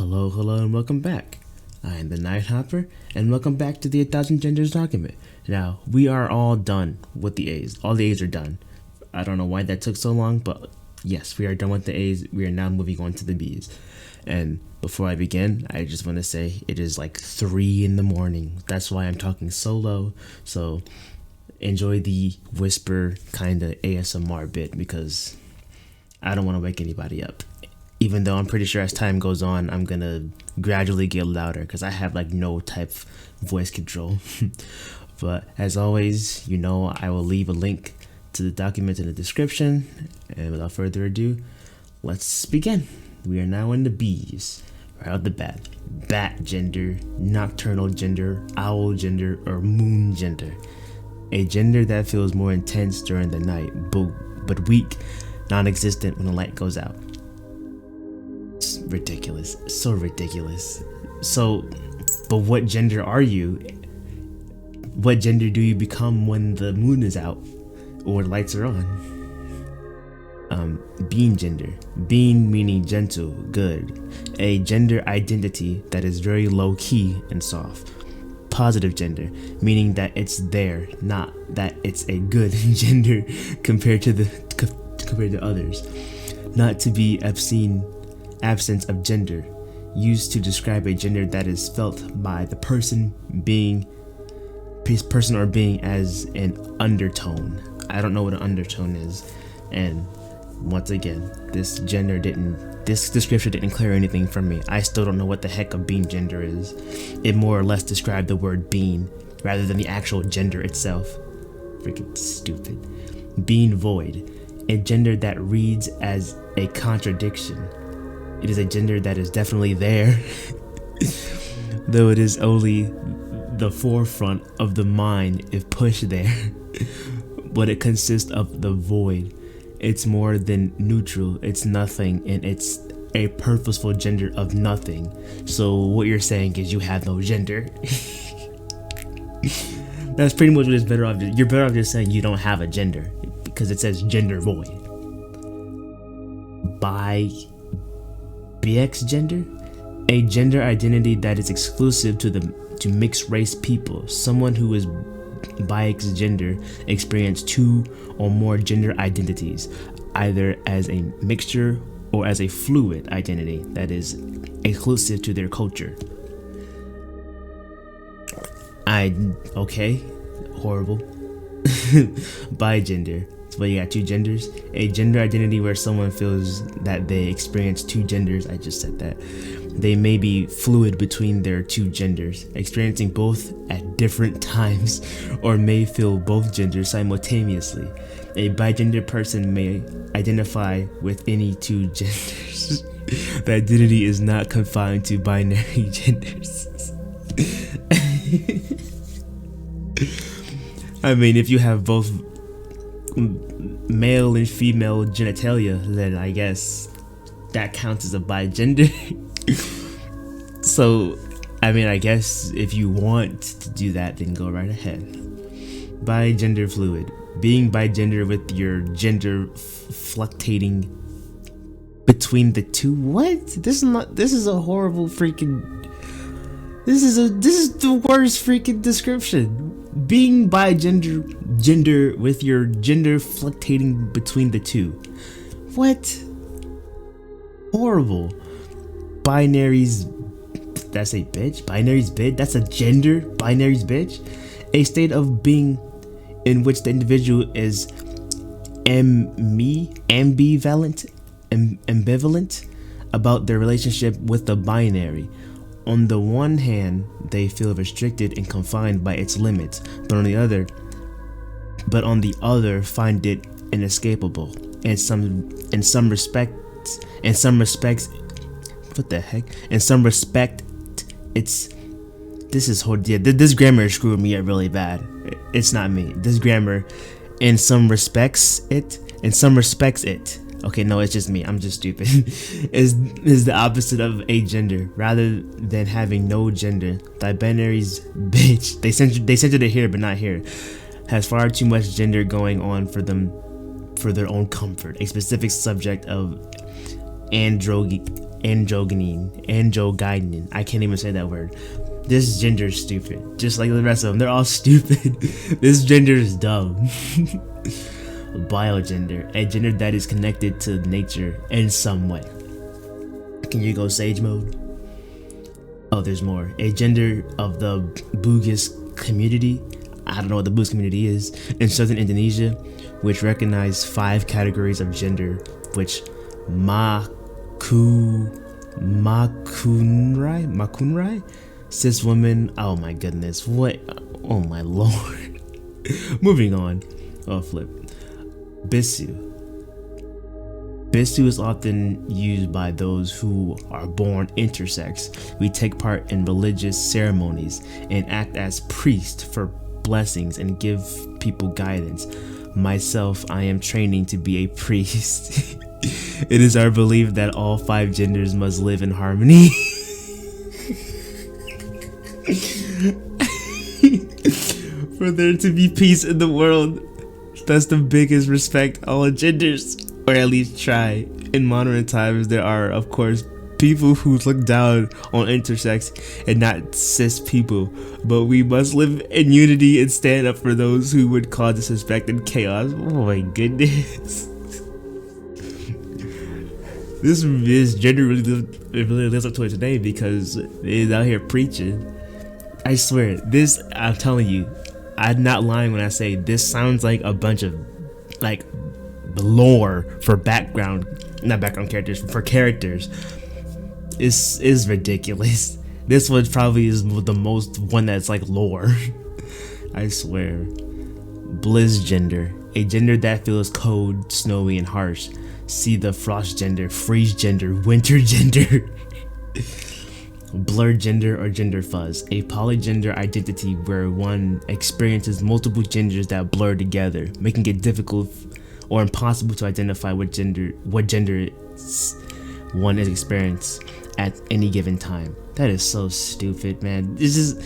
Hello, and welcome back. I am the Nighthopper, and welcome back to the 1000 Genders document. Now, we are all done with the A's. All the A's are done. I don't know why that took so long, but yes, we are done with the A's. We are now moving on to the B's. And before I begin, I just want to say it is like 3 in the morning. That's why I'm talking so low. So enjoy the whisper kind of ASMR bit because I don't want to wake anybody up. Even though I'm pretty sure as time goes on, I'm gonna gradually get louder because I have like no type of voice control. But as always, you know, I will leave a link to the document in the description. And without further ado, let's begin. We are now in the B's. Right out the bat. Bat gender, nocturnal gender, owl gender, or moon gender. A gender that feels more intense during the night, but weak, non-existent when the light goes out. It's ridiculous. So ridiculous. So, but what gender are you? What gender do you become when the moon is out or the lights are on? Being gender. Being meaning gentle, good. A gender identity that is very low key and soft. Positive gender, meaning that it's there, not that it's a good gender compared to others. Not to be obscene. Absence of gender, used to describe a gender that is felt by the person or being as an undertone. I don't know what an undertone is, and once again, this description didn't clear anything from me. I still don't know what the heck a being gender is. It more or less described the word being rather than the actual gender itself. Freaking stupid. Being void, a gender that reads as a contradiction. It is a gender that is definitely there, though it is only the forefront of the mind if pushed there. But it consists of the void. It's more than neutral, it's nothing, and it's a purposeful gender of nothing. So what you're saying is you have no gender. That's pretty much what it's better off. You're better off just saying you don't have a gender, because it says gender void. BX gender, a gender identity that is exclusive to mixed race people. Someone who is BX gender experience 2 or more gender identities, either as a mixture or as a fluid identity that is exclusive to their culture. Horrible. Bigender. But you got 2 genders. A gender identity where someone feels that they experience 2 genders. I just said that. They may be fluid between their 2 genders, experiencing both at different times, or may feel both genders simultaneously. A bigender person may identify with any 2 genders. The identity is not confined to binary genders. I mean, if you have both male and female genitalia, then I guess that counts as a bigender. So, I mean, I guess if you want to do that, then go right ahead. Bigender fluid, being bigender with your gender fluctuating between the 2. What? This is a horrible freaking. This is the worst freaking description. Being gender with your gender fluctuating between the 2. What? Horrible. Binaries. That's a bitch. Binaries bitch. That's a gender. Binaries bitch. A state of being in which the individual is ambivalent about their relationship with the binary. On the one hand, they feel restricted and confined by its limits, but on the other, find it inescapable. In some respects, what the heck? In some respect, this grammar screwed me up really bad. It's not me. This grammar, in some respects, it. Okay, no, it's just me. I'm just stupid. is the opposite of a gender. Rather than having no gender, the binaries bitch. They censored it here, but not here. Has far too much gender going on for their own comfort. A specific subject of androgyne. I can't even say that word. This gender is stupid, just like the rest of them. They're all stupid. This gender is dumb. Biogender, a gender that is connected to nature in some way. Can you go sage mode? Oh, there's more. A gender of the Bugis community. I don't know what the Bugis community is in southern Indonesia, which recognize 5 categories of gender, which Makunrai, cis woman. Oh my goodness, what? Oh my lord. Moving on. Oh, flip. Bisu. Bisu is often used by those who are born intersex. We take part in religious ceremonies and act as priests for blessings and give people guidance. Myself, I am training to be a priest. It is our belief that all 5 genders must live in harmony. For there to be peace in the world. That's the biggest respect all genders, or at least try. In modern times, there are, of course, people who look down on intersex and not cis people, but we must live in unity and stand up for those who would cause disrespect and chaos. Oh my goodness. This gender really lives up to it today because it is out here preaching. I swear, this, I'm telling you, I'm not lying when I say this sounds like a bunch of like lore for characters. Is ridiculous. This one probably is the most one that's like lore. I swear. Blizz gender, a gender that feels cold, snowy, and harsh. See the frost gender, freeze gender, winter gender. Blur gender or gender fuzz, a polygender identity where one experiences multiple genders that blur together, making it difficult or impossible to identify what gender one is experienced at any given time. That is so stupid, man. This is,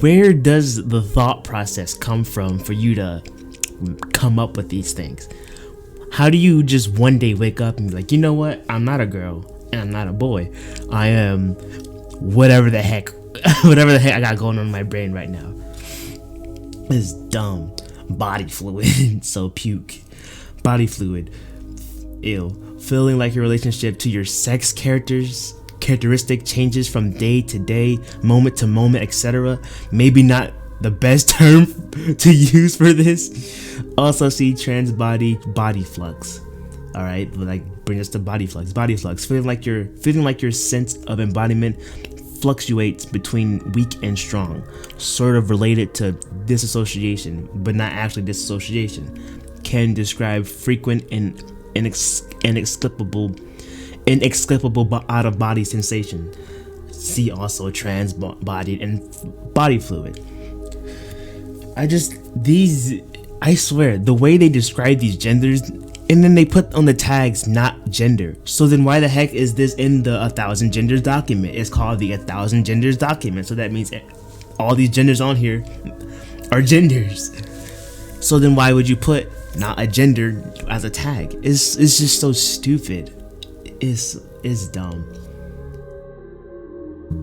where does the thought process come from for you to come up with these things? How do you just one day wake up and be like, you know what, I'm not a girl and I'm not a boy, I am whatever the heck I got going on in my brain right now? It's dumb. Body fluid. So puke. Body fluid. Ew. Feeling like your relationship to your sex characteristic changes from day to day, moment to moment, etc. Maybe not the best term to use for this. Also see trans body flux. All right, like bring us to body flux. Body flux, feeling like your sense of embodiment fluctuates between weak and strong, sort of related to disassociation, but not actually disassociation. Can describe frequent and inexplicable out of body sensation. See also trans bodied and body fluid. I swear, the way they describe these genders, and then they put on the tags not gender. So then why the heck is this in the 1,000 genders document? It's called the 1,000 genders document. So that means all these genders on here are genders. So then why would you put not a gender as a tag? It's just so stupid. It's dumb.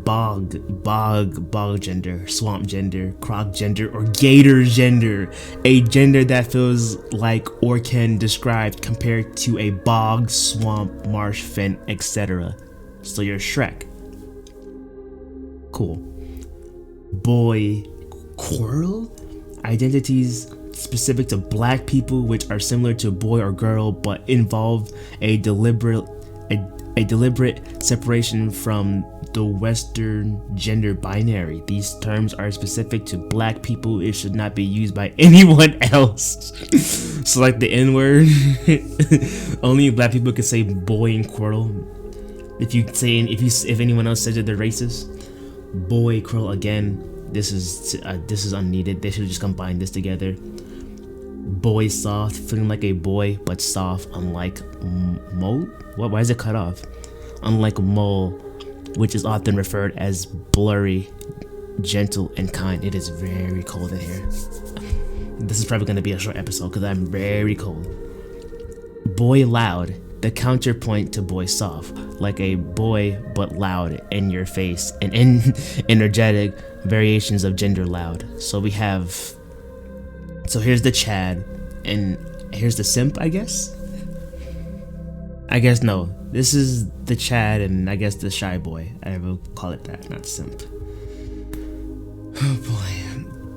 Bog gender, swamp gender, croc gender, or gator gender, a gender that feels like or can describe compared to a bog, swamp, marsh, fen, etc. So you're Shrek. Cool. Boy Quirrell, identities specific to black people which are similar to boy or girl but involve a deliberate separation from the Western gender binary. These terms are specific to black people. It should not be used by anyone else. So like the N-word, only black people can say boy and Quirrell. If anyone else says that they're racist, boy Quirrell again. This is unneeded. They should just combine this together. Boy soft, feeling like a boy but soft, unlike mole. What? Why is it cut off? Unlike mole, which is often referred as blurry, gentle, and kind. It is very cold in here. This is probably going to be a short episode because I'm very cold. Boy loud, the counterpoint to boy soft, like a boy but loud, in your face, and energetic variations of gender loud. So here's the Chad, and here's the simp, I guess no. This is the Chad, and I guess the shy boy. I will call it that, not simp. Oh boy.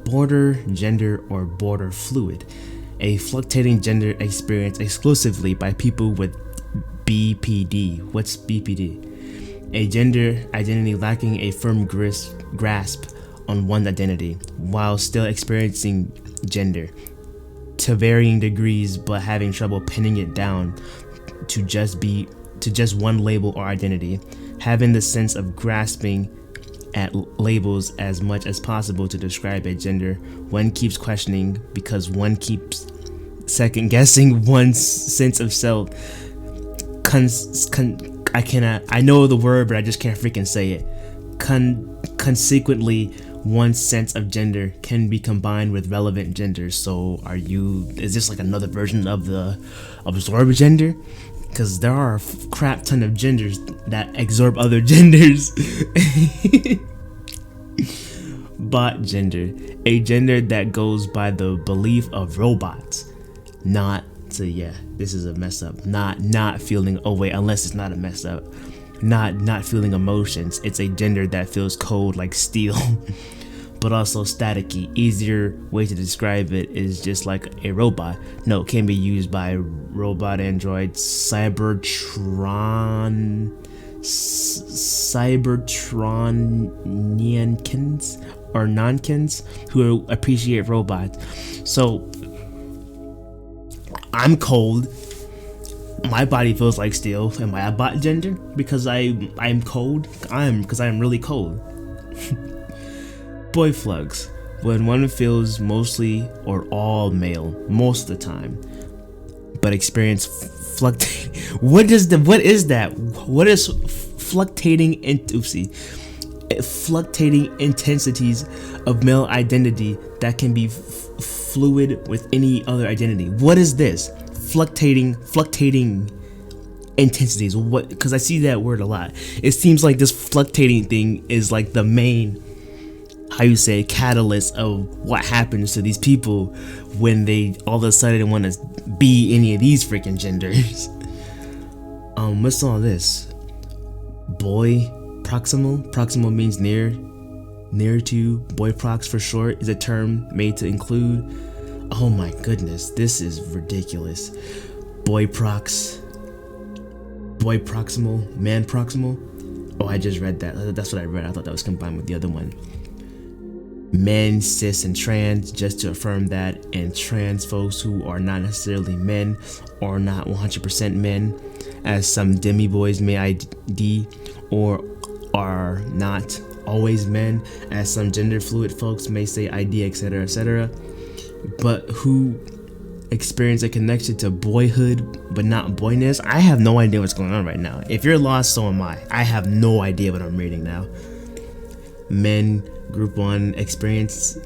Border, gender, or border fluid. A fluctuating gender experience exclusively by people with BPD. What's BPD? A gender identity lacking a firm grasp on one's identity, while still experiencing gender to varying degrees, but having trouble pinning it down to just one label or identity. Having the sense of grasping at labels as much as possible to describe a gender, one keeps questioning because one keeps second guessing one's sense of self. I know the word, but I just can't freaking say it. Consequently, one's sense of gender can be combined with relevant genders. So is this like another version of the absorb gender? Because there are a crap ton of genders that absorb other genders. Bot gender, a gender that goes by the belief of robots. This is a mess up. Not feeling, unless it's not a mess up. Not feeling emotions. It's a gender that feels cold like steel. But also staticky. Easier way to describe it is just like a robot. No, it can be used by robot android Cybertronians or nonkins who appreciate robots. So I'm cold. My body feels like steel. Am I a bot gender? Because I'm cold? Because I'm really cold. Boy flugs, when one feels mostly or all male most of the time, but experience fluctuating. What is that? What is fluctuating fluctuating intensities of male identity that can be fluid with any other identity? What is this? Fluctuating intensities. What? Because I see that word a lot. It seems like this fluctuating thing is like the main, catalyst of what happens to these people when they all of a sudden want to be any of these freaking genders. What's all this? Boy proximal. Proximal means near to. Boy prox for short is a term made to include. Oh my goodness, this is ridiculous. Boy proximal, man proximal. Oh, I just read that. That's what I read. I thought that was combined with the other one. Men, cis, and trans, just to affirm that, and trans folks who are not necessarily men or not 100% men, as some demi-boys may ID, or are not always men, as some gender fluid folks may say ID, etc., but who experience a connection to boyhood but not boyness. I have no idea what's going on right now. If you're lost, so am I. I have no idea what I'm reading now. Men, group 1, experience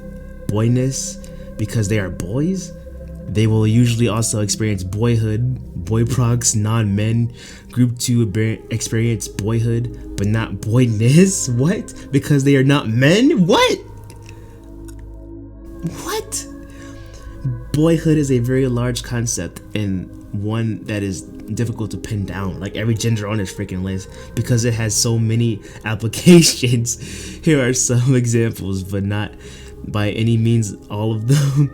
boyness because they are boys. They will usually also experience boyhood. Boy prox, non-men. Group 2 experience boyhood but not boyness. What? Because they are not men? What? Boyhood is a very large concept and one that is difficult to pin down, like every gender on this freaking list, because it has so many applications. Here are some examples, but not by any means all of them.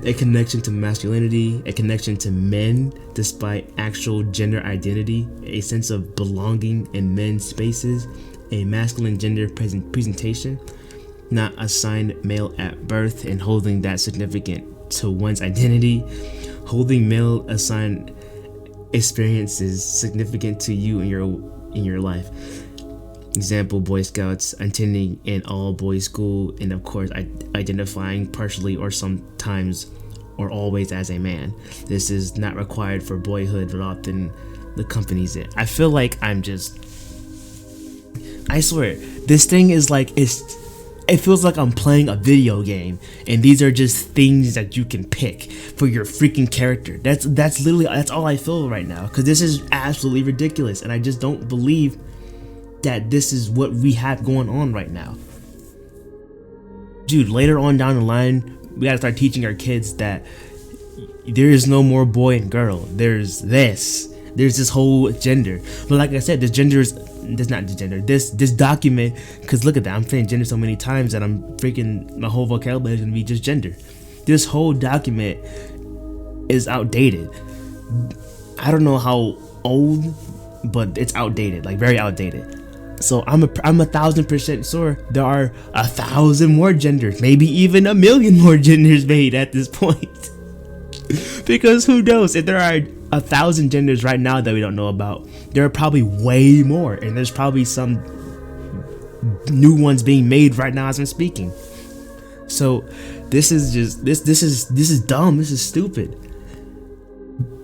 A connection to masculinity, a connection to men despite actual gender identity, a sense of belonging in men's spaces, a masculine gender presentation, not assigned male at birth and holding that significant to one's identity, holding male assigned experiences significant to you in your life. Example: Boy Scouts, attending an all boys school, and of course identifying partially or sometimes or always as a man. This is not required for boyhood, but often accompanies it. I feel like I swear this thing is like, it feels like I'm playing a video game, and these are just things that you can pick for your freaking character. That's literally that's all I feel right now, because this is absolutely ridiculous, and I just don't believe that this is what we have going on right now. Dude, later on down the line, we gotta start teaching our kids that there is no more boy and girl. There's this whole gender. But like I said, this document, because look at that, I'm saying gender so many times that I'm freaking, my whole vocabulary is gonna be just gender. This whole document is outdated. I don't know how old, but it's outdated, like very outdated. So I'm 1,000% sure there are 1,000 more genders, maybe even 1,000,000 more genders made at this point. Because who knows, if there are 1,000 genders right now that we don't know about, there are probably way more, and there's probably some new ones being made right now as I'm speaking. So this is just this is dumb. This is stupid.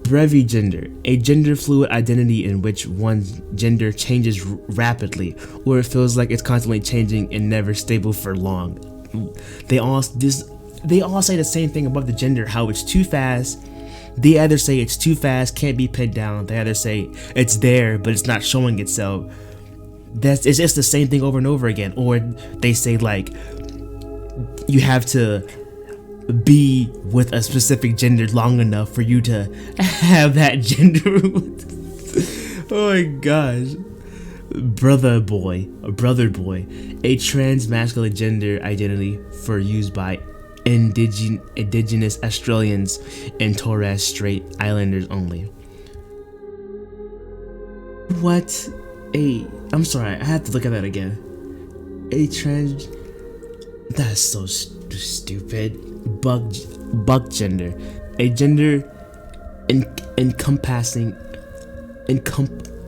Brevigender, a gender fluid identity in which one's gender changes rapidly, or it feels like it's constantly changing and never stable for long. They all say the same thing about the gender, how it's too fast. They either say it's too fast, can't be pinned down. They either say it's there, but it's not showing itself. It's just the same thing over and over again. Or they say like you have to be with a specific gender long enough for you to have that gender. Oh my gosh. Brother boy, a trans masculine gender identity for use by indigenous Australians and Torres Strait Islanders only. I'm sorry, I have to look at that again. That's so stupid. Buck gender, a gender encompassing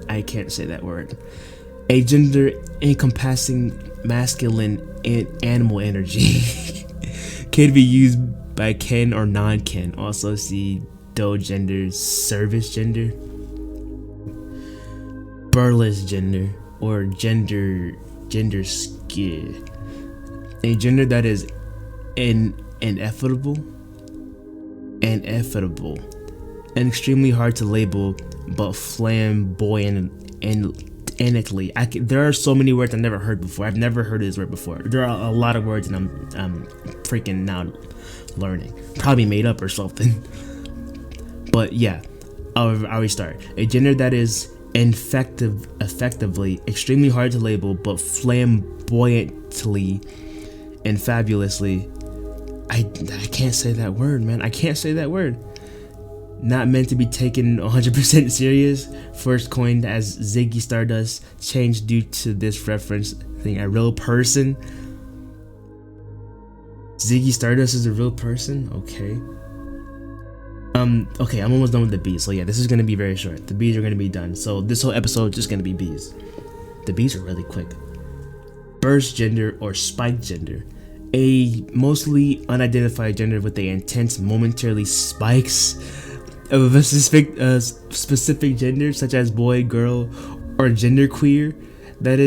I can't say that word. A gender encompassing masculine and animal energy. Can be used by kin or non-kin. Also see do gender, service gender, burlesque gender, or gender skill. A gender that is ineffable, and extremely hard to label, but flamboyantly. There are so many words I've never heard before. I've never heard this word before. There are a lot of words, and I'm freaking now learning. Probably made up or something. But yeah, I'll restart. A gender that is effectively extremely hard to label, but flamboyantly and fabulously. I can't say that word, man. I can't say that word. Not meant to be taken 100% serious. First coined as Ziggy Stardust. Changed due to this reference thing. A real person. Ziggy Stardust is a real person? Okay. Okay, I'm almost done with the bees. So yeah, this is gonna be very short. The bees are gonna be done. So this whole episode is just gonna be bees. The bees are really quick. Burst gender or spike gender. A mostly unidentified gender with the intense momentarily spikes of a specific gender, such as boy, girl, or genderqueer, that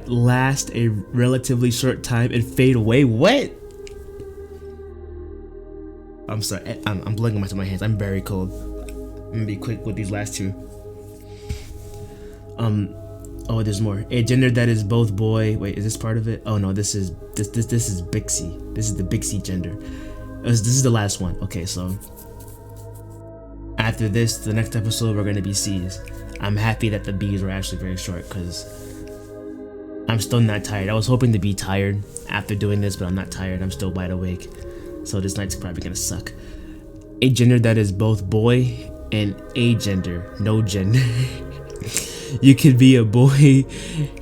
last a relatively short time and fade away. What? I'm sorry, I'm blowing into my hands. I'm very cold. I'm gonna be quick with these last two. Oh, there's more. A gender that is both boy. Wait, is this part of it? Oh no, this is Bixie. This is the Bixie gender. This is the last one. Okay, so after this, the next episode we're gonna be C's. I'm happy that the B's were actually very short because I'm still not tired. I was hoping to be tired after doing this, but I'm not tired. I'm still wide awake. So this night's probably gonna suck. A gender that is both boy and a gender, no gender. You could be a boy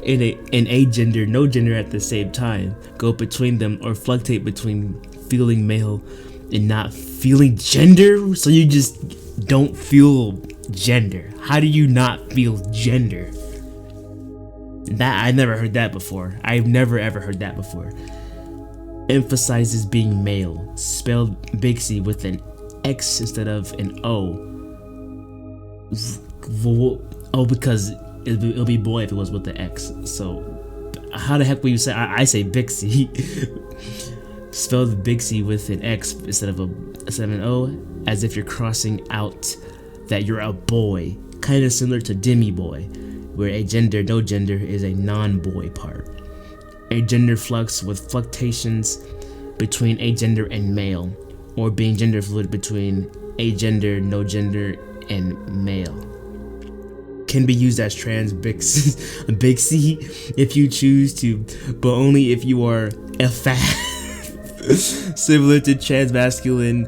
and a gender, no gender at the same time. Go between them or fluctuate between feeling male and not feeling gender. So you just don't feel gender. How do you not feel gender? That I never heard that before. I've never ever heard that before. Emphasizes being male, spelled Bixie with an X instead of an O. Oh, because it'll be boy if it was with the X. So how the heck will you say? I say Bixie. Spelled Bixie with an X instead of an O, as if you're crossing out that you're a boy, kind of similar to Demi Boy, where a gender, no gender, is a non-boy part. A gender flux with fluctuations between agender and male, or being gender fluid between agender, no gender, and male. Can be used as trans Bixie if you choose to, but only if you are a similar to trans masculine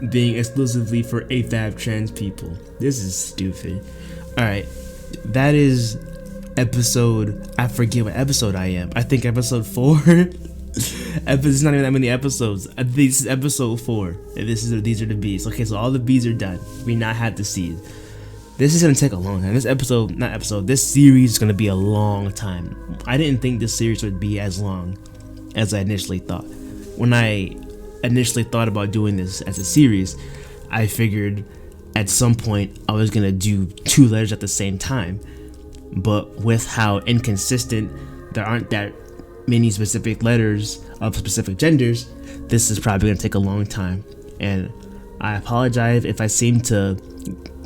being exclusively for AFAB trans people. This is stupid. Alright, that is episode, I forget what episode I am. I think episode 4. There's not even that many episodes. This is episode 4. And these are the B's. Okay, so all the B's are done. We now have the C's. This is gonna take a long time. This series is gonna be a long time. I didn't think this series would be as long as I initially thought. When I initially thought about doing this as a series, I figured at some point I was gonna do 2 letters at the same time. But with how inconsistent there aren't that many specific letters of specific genders, this is probably gonna take a long time. And I apologize if I seem to,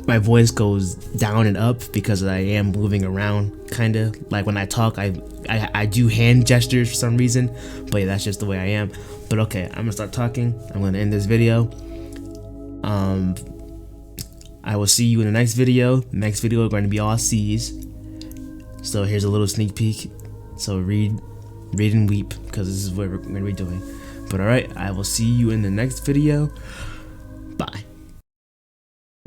my voice goes down and up because I am moving around, kinda like when I talk. I do hand gestures for some reason, but yeah, that's just the way I am. But okay, I'm gonna start talking. I'm gonna end this video. I will see you in the next video. Next video is going to be all C's. So here's a little sneak peek. So read and weep, because this is what we're gonna be doing. But alright, I will see you in the next video. Bye.